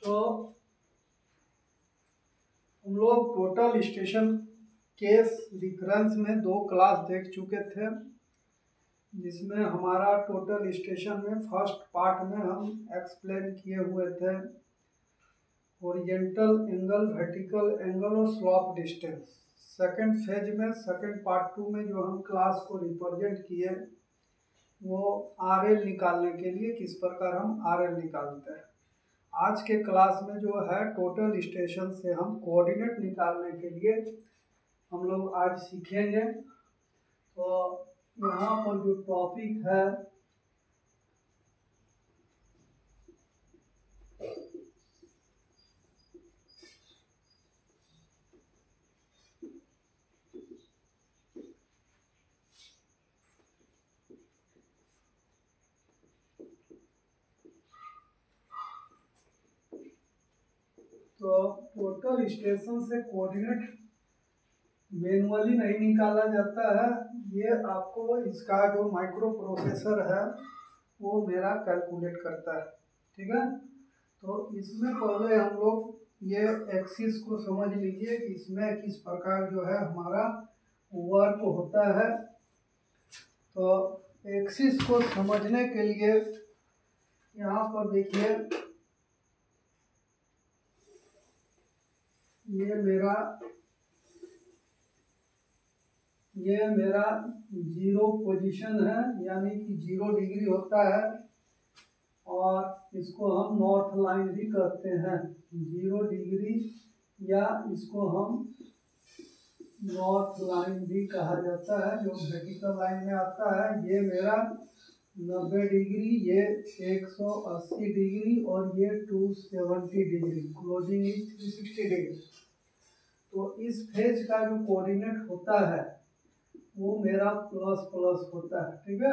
तो हम लोग टोटल स्टेशन केस डिफरेंस में 2 क्लास देख चुके थे, जिसमें हमारा टोटल स्टेशन में फर्स्ट पार्ट में हम एक्सप्लेन किए हुए थे ओरिजेंटल एंगल, वर्टिकल एंगल और स्लॉप डिस्टेंस। सेकंड फेज में सेकंड पार्ट 2 में जो हम क्लास को रिप्रेजेंट किए वो आरएल निकालने के लिए किस प्रकार हम आरएल निकालते हैं। आज के क्लास में जो है टोटल स्टेशन से हम कोऑर्डिनेट निकालने के लिए हम लोग आज सीखेंगे। तो यहाँ पर जो टॉपिक है तो टोटल स्टेशन से कोऑर्डिनेट मैनुअली नहीं निकाला जाता है, ये आपको इसका जो माइक्रो प्रोसेसर है वो मेरा कैलकुलेट करता है। ठीक है, तो इसमें पहले हम लोग ये एक्सिस को समझ लीजिए कि इसमें किस प्रकार जो है हमारा वर्क होता है। तो एक्सिस को समझने के लिए यहाँ पर देखिए, ये मेरा जीरो पोजीशन है, यानी कि 0 डिग्री होता है और इसको हम नॉर्थ लाइन भी कहते हैं। 0 डिग्री या इसको हम नॉर्थ लाइन भी कहा जाता है, जो वर्टिकल लाइन में आता है। ये मेरा 90 डिग्री, ये 180 डिग्री और ये 270 डिग्री, क्लोजिंग इज 360 डिग्री। तो इस फेज का जो कोऑर्डिनेट होता है वो मेरा प्लस प्लस होता है। ठीक है,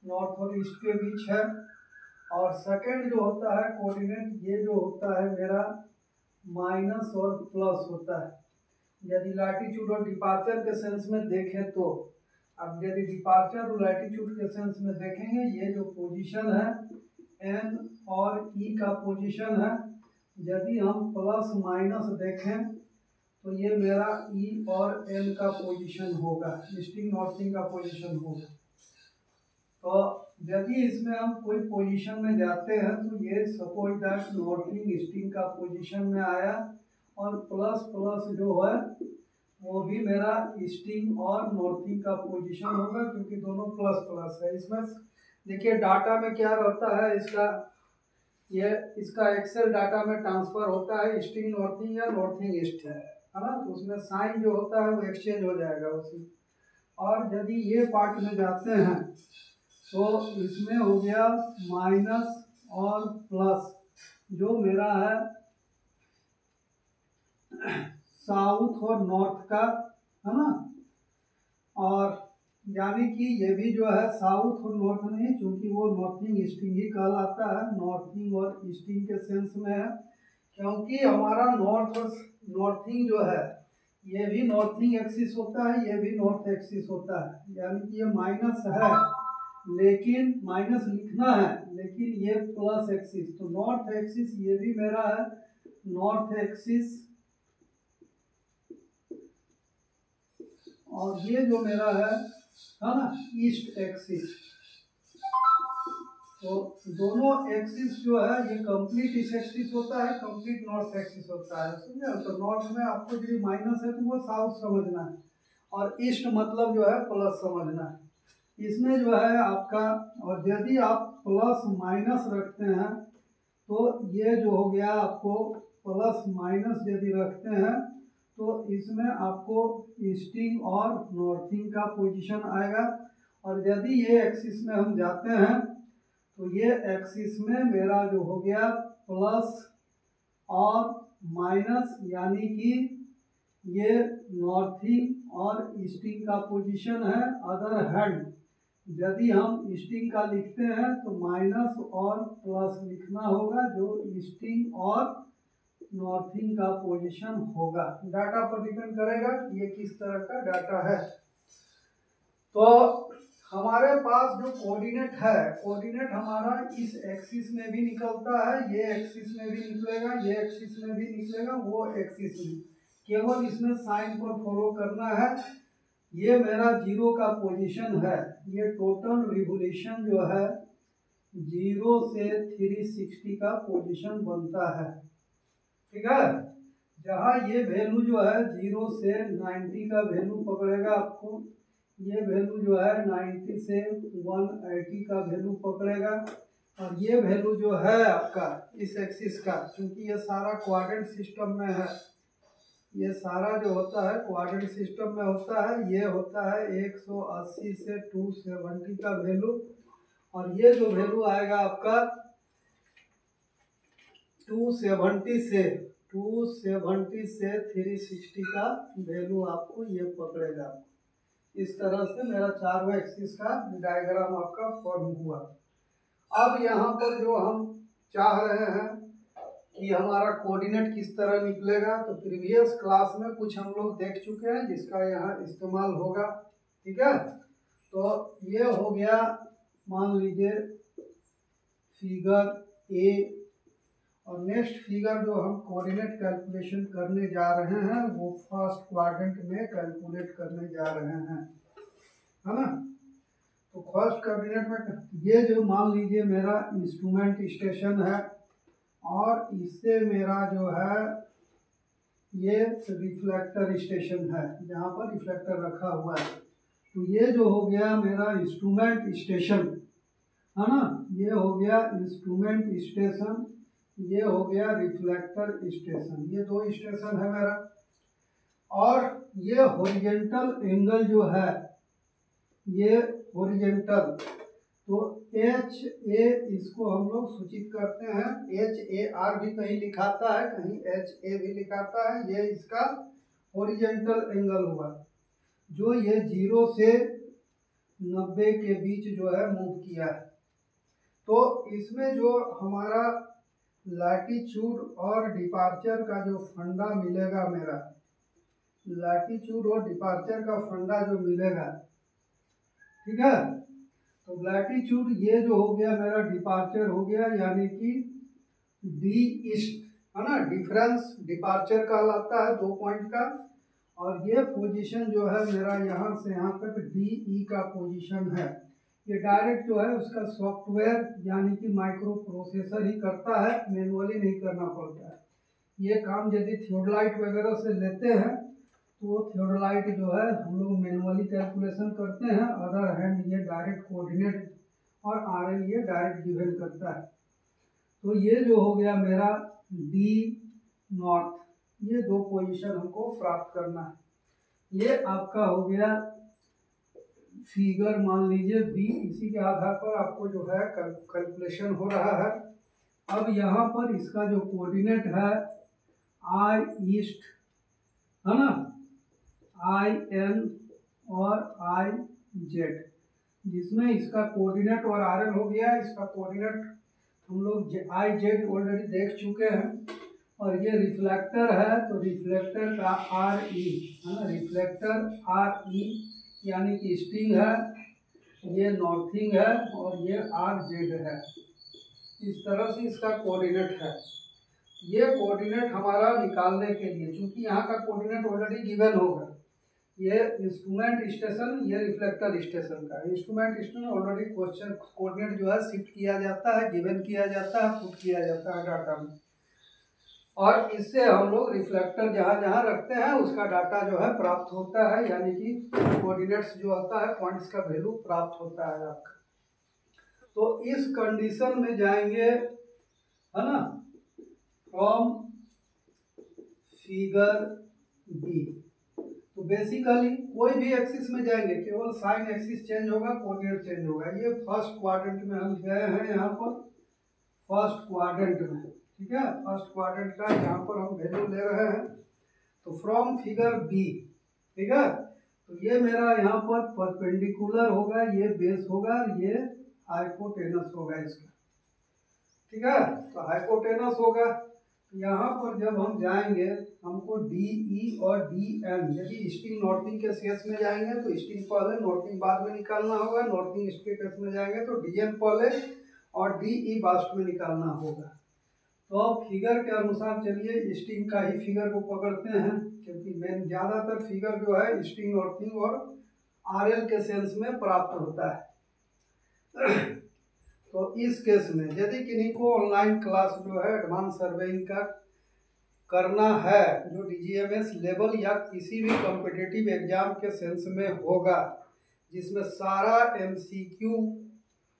नॉर्थ और ईस्ट के बीच है। और सेकंड जो होता है कोऑर्डिनेट, ये जो होता है मेरा माइनस और प्लस होता है। यदि लैटिट्यूड और डिपार्चर के सेंस में देखें तो, अब यदि डिपार्चर और लैटिट्यूड के सेंस में देखेंगे, ये जो पोजीशन है एन और ई का पोजीशन है। यदि हम प्लस माइनस देखें तो ये मेरा ई और एन का पोजीशन होगा, ईस्टिंग नॉर्थिंग का पोजीशन होगा। तो यदि इसमें हम कोई पोजीशन में जाते हैं तो ये सपोज दैट नॉर्थिंग ईस्टिंग का पोजीशन में आया, और प्लस प्लस जो है वो भी मेरा ईस्टिंग और नॉर्थिंग का पोजीशन होगा, क्योंकि दोनों प्लस प्लस है। इसमें देखिए डाटा में क्या रहता है, इसका एक्सेल डाटा में ट्रांसफर होता है ईस्टिंग नॉर्थिंग या नॉर्थिंग ईस्ट है ना। तो उसमें साइन जो होता है वो एक्सचेंज हो जाएगा उसी। और यदि ये पार्ट में जाते हैं तो इसमें हो गया माइनस और प्लस, जो मेरा है साउथ और नॉर्थ का, है ना। और यानी कि ये भी जो है साउथ और नॉर्थ नहीं, क्योंकि वो नॉर्थिंग ईस्टिंग ही कहलाता है, नॉर्थिंग और ईस्टिंग के सेंस में है। क्योंकि हमारा नॉर्थ और नॉर्थिंग जो है ये भी नॉर्थिंग एक्सिस होता है, ये भी नॉर्थ एक्सिस होता है। यानी कि ये माइनस है, लेकिन माइनस लिखना है, लेकिन ये प्लस एक्सिस। तो नॉर्थ एक्सिस ये भी मेरा है नॉर्थ एक्सिस, और ये जो मेरा है ना ईस्ट एक्सिस। तो दोनों एक्सिस जो है ये कंप्लीट ईस्ट एक्सिस होता है, कंप्लीट नॉर्थ एक्सिस होता है, समझे। तो नॉर्थ में आपको यदि माइनस है तो वो साउथ समझना है, और ईस्ट मतलब जो है प्लस समझना है। इसमें जो है आपका, और यदि आप प्लस माइनस रखते हैं तो ये जो हो गया आपको प्लस माइनस यदि रखते हैं तो इसमें आपको ईस्टिंग और नॉर्थिंग का पोजीशन आएगा। और यदि ये एक्सिस में हम जाते हैं तो ये एक्सिस में मेरा जो हो गया प्लस और माइनस, यानी कि ये नॉर्थिंग और ईस्टिंग का पोजीशन है। अदर हैंड यदि हम ईस्टिंग का लिखते हैं तो माइनस और प्लस लिखना होगा, जो ईस्टिंग और नॉर्थिंग का पोजीशन होगा। डाटा पर डिपेंड करेगा कि ये किस तरह का डाटा है। तो हमारे पास जो कोऑर्डिनेट है, कोऑर्डिनेट हमारा इस एक्सिस में भी निकलता है, ये एक्सिस में भी निकलेगा, ये एक्सिस में भी निकलेगा, वो एक्सिस में, केवल इसमें साइन पर फॉलो करना है। ये मेरा 0 का पोजीशन है। ये टोटल रिवोल्यूशन जो है 0 से 360 का पोजीशन बनता है। ठीक है, जहाँ ये वैल्यू जो है 0 से 90 का वैल्यू पकड़ेगा आपको, ये वैल्यू जो है 90 से 180 का वैल्यू पकड़ेगा, और ये वैल्यू जो है आपका इस एक्सिस का, क्योंकि ये सारा क्वाड्रेंट सिस्टम में है, ये सारा जो होता है क्वाड्रेंट सिस्टम में होता है, ये होता है 180 से 270 का वैल्यू, और ये जो वैल्यू आएगा आपका 270 से 360 का वैल्यू आपको ये पकड़ेगा। इस तरह से मेरा चारों एक्सिस का डायग्राम आपका फॉर्म हुआ। अब यहाँ पर जो हम चाह रहे हैं कि हमारा कोऑर्डिनेट किस तरह निकलेगा, तो प्रीवियस क्लास में कुछ हम लोग देख चुके हैं जिसका यहाँ इस्तेमाल होगा। ठीक है, तो ये हो गया, मान लीजिए फिगर ए, और नेक्स्ट फिगर जो हम कोऑर्डिनेट कैलकुलेशन करने जा रहे हैं वो फर्स्ट क्वाड्रेंट में कैलकुलेट करने जा रहे हैं, है ना। तो फर्स्ट कोऑर्डिनेट में ये जो मान लीजिए मेरा इंस्ट्रूमेंट स्टेशन है, और इससे मेरा जो है ये रिफ्लेक्टर स्टेशन है, जहाँ पर रिफ्लेक्टर रखा हुआ है। तो ये जो हो गया मेरा इंस्ट्रूमेंट स्टेशन, है ना, ये हो गया इंस्ट्रूमेंट स्टेशन, ये हो गया रिफ्लेक्टर स्टेशन, ये दो स्टेशन है मेरा। और ये हॉरिजॉन्टल एंगल जो है, ये हॉरिजॉन्टल, तो एच ए इसको हम लोग सूचित करते हैं, HAR भी कहीं लिखाता है, कहीं HA भी लिखाता है। ये इसका हॉरिजॉन्टल एंगल हुआ जो ये 0 से 90 के बीच जो है मूव किया है। तो इसमें जो हमारा लैटिट्यूड और डिपार्चर का जो फंडा मिलेगा, मेरा लैटिट्यूड और डिपार्चर का फंडा जो मिलेगा, ठीक है, तो लैटिट्यूड ये जो हो गया मेरा डिपार्चर हो गया, यानी कि डी ईस्ट, है ना, डिफरेंस डिपार्चर कहलाता है 2 पॉइंट का। और ये पोजीशन जो है मेरा यहाँ से यहाँ तक DE का पोजीशन है। ये डायरेक्ट जो है उसका सॉफ्टवेयर यानी कि माइक्रो प्रोसेसर ही करता है, मैनुअली नहीं करना पड़ता है। ये काम यदि थियोडोलाइट वगैरह से लेते हैं तो थियोडोलाइट जो है हम लोग मैनुअली कैलकुलेशन करते हैं, अदर हैंड ये डायरेक्ट कोऑर्डिनेट और RL ये डायरेक्ट गिवन करता है। तो ये जो हो गया मेरा D नॉर्थ, ये दो पोजीशन हमको प्राप्त करना है। ये आपका हो गया फिगर मान लीजिए B, इसी के आधार पर आपको जो है कैलकुलेशन हो रहा है। अब यहाँ पर इसका जो कोऑर्डिनेट है I ईस्ट, है ना, IN और IZ, जिसमें इसका कोऑर्डिनेट और RL हो गया। इसका कोऑर्डिनेट हम लोग IZ ऑलरेडी देख चुके हैं। और ये रिफ्लेक्टर है, तो रिफ्लेक्टर का RE, है ना, रिफ्लेक्टर RE यानी कि ईस्टिंग है, ये नॉर्थिंग है, और ये RZ है। इस तरह से इसका कोऑर्डिनेट है। ये कोऑर्डिनेट हमारा निकालने के लिए, चूंकि यहाँ का कोऑर्डिनेट ऑलरेडी गिवन होगा, ये इंस्ट्रूमेंट स्टेशन, ये रिफ्लेक्टर स्टेशन का। Instrument station already question coordinate जो है शिफ्ट किया जाता है, गिवन किया जाता है, पुट किया जाता है डाटा में, और इससे हम लोग रिफ्लेक्टर जहाँ जहाँ रखते हैं उसका डाटा जो है प्राप्त होता है, यानी कि कोऑर्डिनेट्स जो होता है पॉइंट्स का वैल्यू प्राप्त होता है आपका। तो इस कंडीशन में जाएंगे, है ना, फ्रॉम फिगर बी। तो बेसिकली कोई भी एक्सिस में जाएंगे, केवल साइन एक्सिस चेंज होगा, कोऑर्डिनेट चेंज होगा। ये फर्स्ट क्वाड्रेंट में हम गए हैं, यहाँ पर फर्स्ट क्वाड्रेंट में, ठीक है, फर्स्ट क्वाड्रेंट का यहाँ पर हम वैल्यू ले रहे हैं। तो फ्रॉम फिगर बी, ठीक है, तो ये मेरा यहाँ पर परपेंडिकुलर होगा, ये बेस होगा, ये हाइपोटेनस होगा इसका, ठीक है। तो हाइपोटेनस होगा, यहाँ पर जब हम जाएंगे हमको डी ई और डी एम, यदि ईस्टिंग नॉर्थिंग के केस में जाएंगे तो ईस्टिंग पहले नॉर्थिंग बाद में निकालना होगा, नॉर्थिंग ईस्ट के केस में जाएंगे तो डी एम पहले और डी ई लास्ट में निकालना होगा। तो अब फिगर के अनुसार चलिए ईस्टिंग का ही फिगर को पकड़ते हैं, क्योंकि मेन ज़्यादातर फिगर जो है ईस्टिंग नॉर्थिंग और आर एल के सेंस में प्राप्त होता है। तो इस केस में यदि किन्हीं को ऑनलाइन क्लास जो है एडवांस सर्वेइंग का करना है, जो डीजीएमएस लेवल या किसी भी कॉम्पिटिटिव एग्जाम के सेंस में होगा, जिसमें सारा एमसीक्यू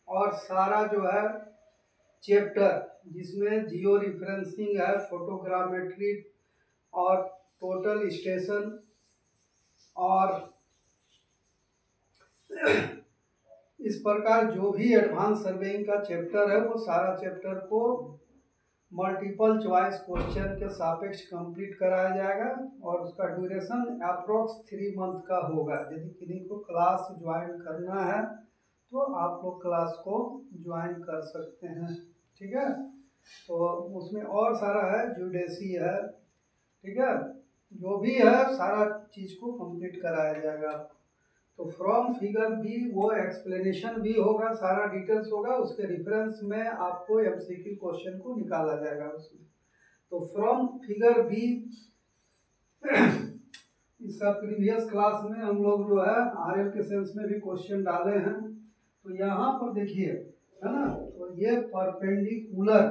और सारा जो है चैप्टर, जिसमें जियो रिफरेंसिंग है, फोटोग्रामेट्री और टोटल स्टेशन और इस प्रकार जो भी एडवांस सर्वेइंग का चैप्टर है वो सारा चैप्टर को मल्टीपल चॉइस क्वेश्चन के सापेक्ष कंप्लीट कराया जाएगा और उसका ड्यूरेशन अप्रोक्स 3 मंथ का होगा। यदि किसी को क्लास ज्वाइन करना है तो आप लोग क्लास को ज्वाइन कर सकते हैं, ठीक है। तो उसमें और सारा है, ज्यूडेसी है, ठीक है, जो भी है सारा चीज़ को कंप्लीट कराया जाएगा। तो फ्रॉम फिगर भी वो एक्सप्लेनेशन भी होगा, सारा डिटेल्स होगा, उसके रेफरेंस में आपको एमसीक्यू क्वेश्चन को निकाला जाएगा उसमें। तो फ्रॉम फिगर भी इसका प्रीवियस क्लास में हम लोग जो है आरएल के सेंस में भी क्वेश्चन डाले हैं। तो यहाँ पर देखिए, है ना, तो ये परपेंडिकुलर,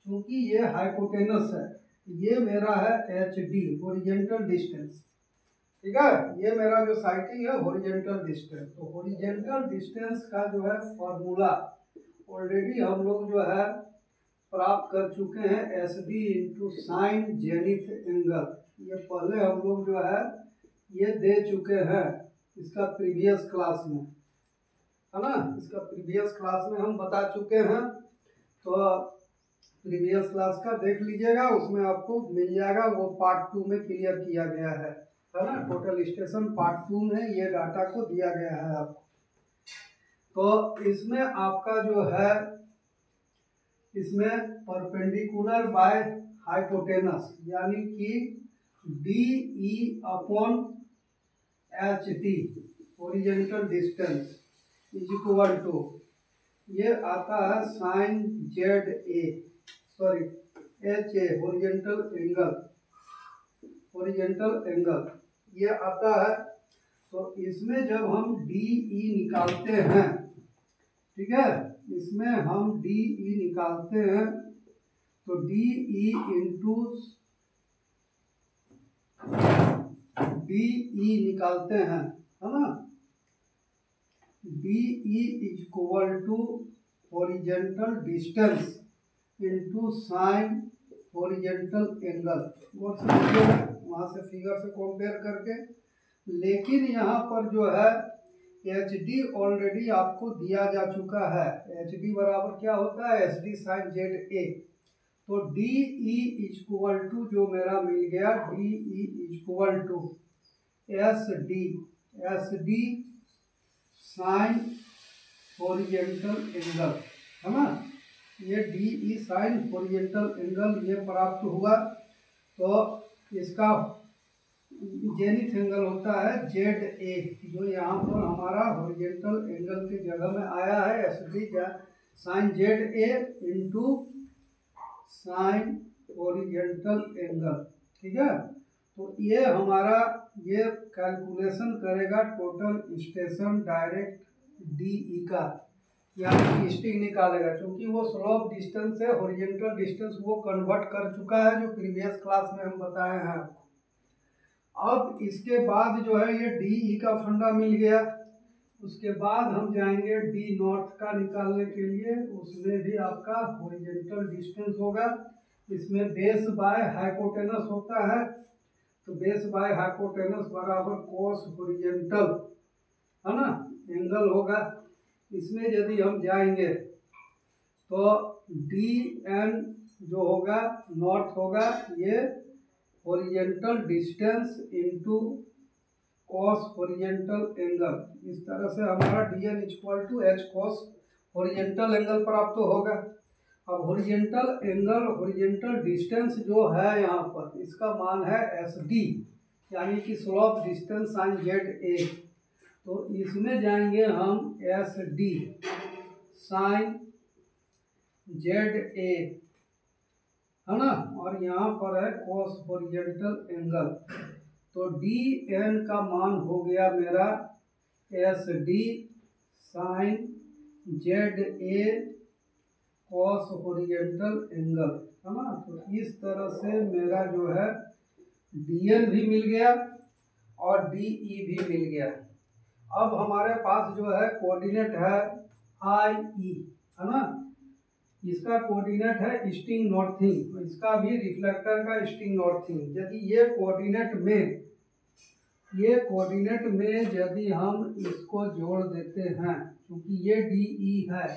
क्योंकि ये हाइपोटेनस है, ये मेरा है एच डी हॉरिजॉन्टल डिस्टेंस, ठीक है, ये मेरा जो साइटिंग है हॉरिजॉन्टल डिस्टेंस। तो हॉरिजॉन्टल डिस्टेंस का जो है फॉर्मूला ऑलरेडी हम लोग जो है प्राप्त कर चुके हैं, S D into sine zenith angle, ये पहले हम लोग जो है ये दे चुके हैं इसका प्रीवियस क्लास में, है ना, इसका प्रीवियस क्लास में हम बता चुके हैं। तो प्रीवियस क्लास का देख लीजिएगा, उसमें आपको मिल जाएगा, वो पार्ट 2 में क्लियर किया गया है ना, टोटल स्टेशन पार्ट 2 में ये डाटा को दिया गया है आपको। तो इसमें आपका जो है, इसमें परपेंडिकुलर बाय हाइपोटेनस, यानी कि D E upon H T horizontal distance is equal to, ये आता है sine Z A, sorry H A horizontal angle ये आता है। तो इसमें जब हम डी ई निकालते हैं, ठीक है, इसमें हम डी ई निकालते हैं तो D E into D E निकालते हैं, है ना, D E is equal to horizontal distance into sine horizontal angle, और वहाँ से फिगर से कंपेयर करके। लेकिन यहाँ पर जो है एच डी ऑलरेडी आपको दिया जा चुका है, एच डी बराबर क्या होता है, S D sine Z A. तो डी ई इक्वल टू जो मेरा मिल गया, D E equal to S D sine horizontal angle, है ना, ये D E sine horizontal angle ये प्राप्त हुआ। तो इसका जेनिथ एंगल होता है जेड ए, जो यहाँ पर हमारा हॉरिजॉन्टल एंगल की जगह में आया है, S D sine Z A into sine horizontal angle, ठीक है। तो ये हमारा ये कैलकुलेशन करेगा total station direct D E का, यानी ईस्टिंग निकालेगा, क्योंकि वो स्लोप डिस्टेंस है, हॉरिजॉन्टल डिस्टेंस वो कन्वर्ट कर चुका है, जो प्रीवियस क्लास में हम बताए हैं। अब इसके बाद जो है ये डी ई का फंडा मिल गया, उसके बाद हम जाएंगे डी नॉर्थ का निकालने के लिए, उसमें भी आपका हॉरिजॉन्टल डिस्टेंस होगा, इसमें बेस बाय हाइपोटेनस होता है, तो बेस बाय हाइपोटेनस बराबर कोस हॉरिजॉन्टल, है ना, एंगल होगा। इसमें यदि हम जाएंगे तो डी एन जो होगा नॉर्थ होगा, ये horizontal distance into cos horizontal angle, इस तरह से हमारा D N equal to H cos horizontal angle प्राप्त होगा। अब हॉरिजेंटल एंगल, हॉरिजेंटल डिस्टेंस जो है यहाँ पर, इसका मान है SD, यानी कि स्लोप डिस्टेंस साइन ZA। तो इसमें जाएंगे हम SD साइन ZA, है ना, और यहाँ पर है कॉस हॉरिजेंटल एंगल। तो DN का मान हो गया मेरा SD sine ZA cos horizontal angle, है ना। तो इस तरह से मेरा जो है DN भी मिल गया और DE भी मिल गया। अब हमारे पास जो है कोऑर्डिनेट है IE, है ना। इसका कोऑर्डिनेट है ईस्टिंग नॉर्थिंग, इसका भी रिफ्लेक्टर का ईस्टिंग नॉर्थिंग। यदि ये कोऑर्डिनेट में यदि हम इसको जोड़ देते हैं, क्योंकि ये DE है,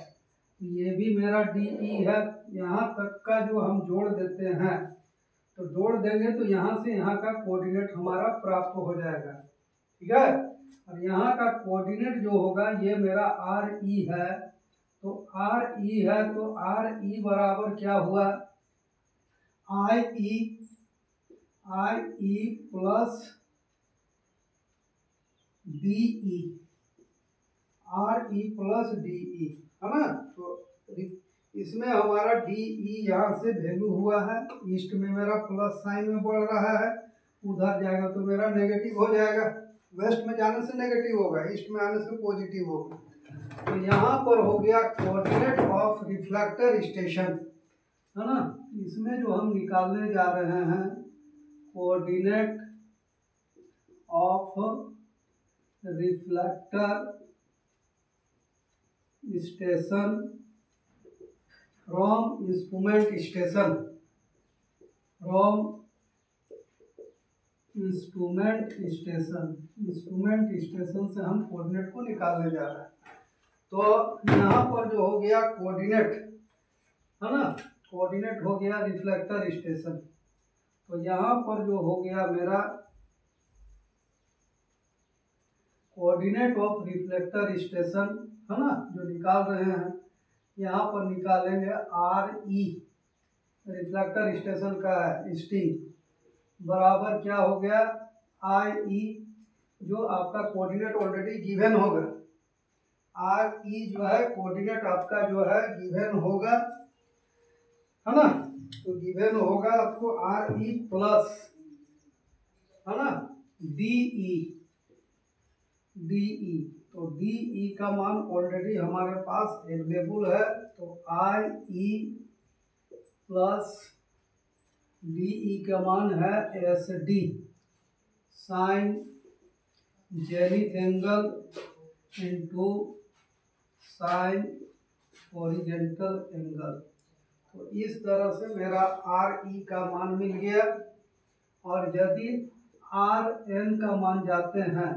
ये भी मेरा DE है, यहाँ तक का जो हम जोड़ देते हैं, तो जोड़ देंगे तो यहाँ से यहाँ का कोऑर्डिनेट हमारा प्राप्त हो जाएगा, ठीक है। और यहाँ का कोऑर्डिनेट जो होगा ये मेरा RE है, तो RE है, तो RE बराबर क्या हुआ, IE plus DE, RE plus DE, है ना। तो इसमें हमारा DE यहाँ से वैल्यू हुआ है, ईस्ट में मेरा प्लस साइन में बढ़ रहा है, उधर जाएगा तो मेरा नेगेटिव हो जाएगा, वेस्ट में जाने से नेगेटिव होगा, ईस्ट में आने से पॉजिटिव होगा। तो यहाँ पर हो गया कोऑर्डिनेट ऑफ रिफ्लेक्टर स्टेशन, है ना। इसमें जो हम निकालने जा रहे हैं coordinate of reflector station from instrument station, instrument station से हम कोऑर्डिनेट को निकालने जा रहे हैं। तो यहाँ पर जो हो गया कोऑर्डिनेट, है ना, कोऑर्डिनेट हो गया रिफ्लेक्टर स्टेशन। तो यहाँ पर जो हो गया मेरा कोऑर्डिनेट ऑफ रिफ्लेक्टर स्टेशन, है ना, जो निकाल रहे हैं, यहाँ पर निकालेंगे RE, रिफ्लेक्टर स्टेशन का है ईस्टिंग, बराबर क्या हो गया IE, जो आपका कोऑर्डिनेट ऑलरेडी गिवन होगा, RE जो है कोऑर्डिनेट आपका जो है गिवन होगा, है ना। तो गिवन होगा आपको RE प्लस, है ना, DE। तो DE का मान ऑलरेडी हमारे पास अवेलेबल है, तो IE प्लस DE का मान है SD sine zenith angle into sine horizontal angle. तो इस तरह से मेरा RE का मान मिल गया। और यदि RN का मान जाते हैं,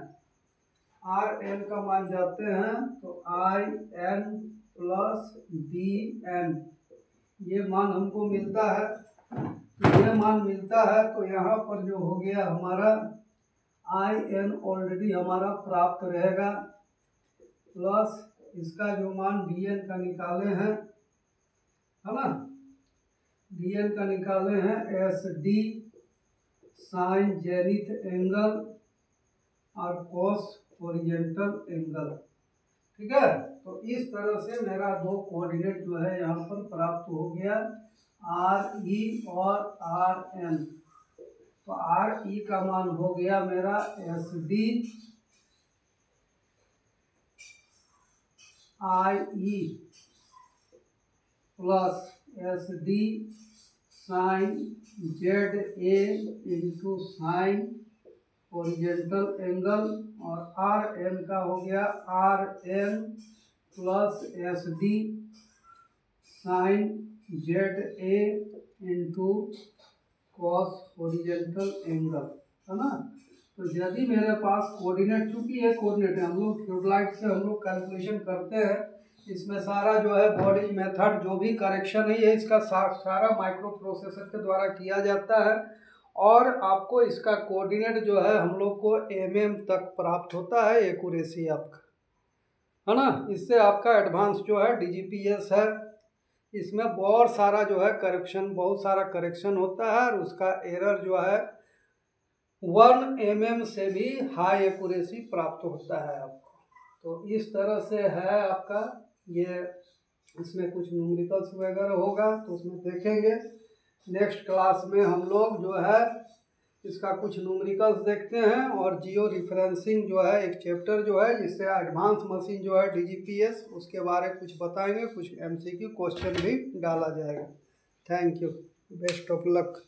तो IN प्लस DN, ये मान हमको मिलता है। तो ये मान मिलता है, तो यहाँ पर जो हो गया हमारा IN ऑलरेडी हमारा प्राप्त रहेगा, प्लस इसका जो मान DN का निकाले हैं, है ना, DN का निकाले हैं SD साइन जेनिथ एंगल और कॉस हॉरिजेंटल एंगल, ठीक है। तो इस तरह से मेरा दो कोऑर्डिनेट जो है यहाँ पर प्राप्त हो गया, RE और RN। तो RE का मान हो गया मेरा SD IE plus SD sine ZA into sine horizontal angle, और RN का हो गया RN plus SD sine ZA into cos horizontal angle, है ना। तो यदि मेरे पास कोऑर्डिनेट, चूंकि ये कोऑर्डिनेट है, हम लोग थ्योडलाइट से हम लोग कैलकुलेशन करते हैं, इसमें सारा जो है बॉडी मेथड जो भी करेक्शन है इसका सारा माइक्रो प्रोसेसर के द्वारा किया जाता है, और आपको इसका कोऑर्डिनेट जो है हम लोग को mm तक प्राप्त होता है एक्यूरेसी आपका, है ना। इससे आपका एडवांस जो है DGPS है, इसमें बहुत सारा जो है बहुत सारा करेक्शन होता है और उसका एरर जो है 1 mm से भी हाई एक्यूरेसी प्राप्त होता है आपको। तो इस तरह से है आपका ये, इसमें कुछ न्यूमेरिकल्स वगैरह होगा तो उसमें देखेंगे। नेक्स्ट क्लास में हम लोग जो है इसका कुछ न्यूमेरिकल्स देखते हैं और जियो रिफरेंसिंग जो है एक चैप्टर जो है जिससे एडवांस मशीन जो है DGPS उसके बारे में कुछ बताएंगे, कुछ MCQ क्वेश्चन भी डाला जाएगा। Thank you, best of luck.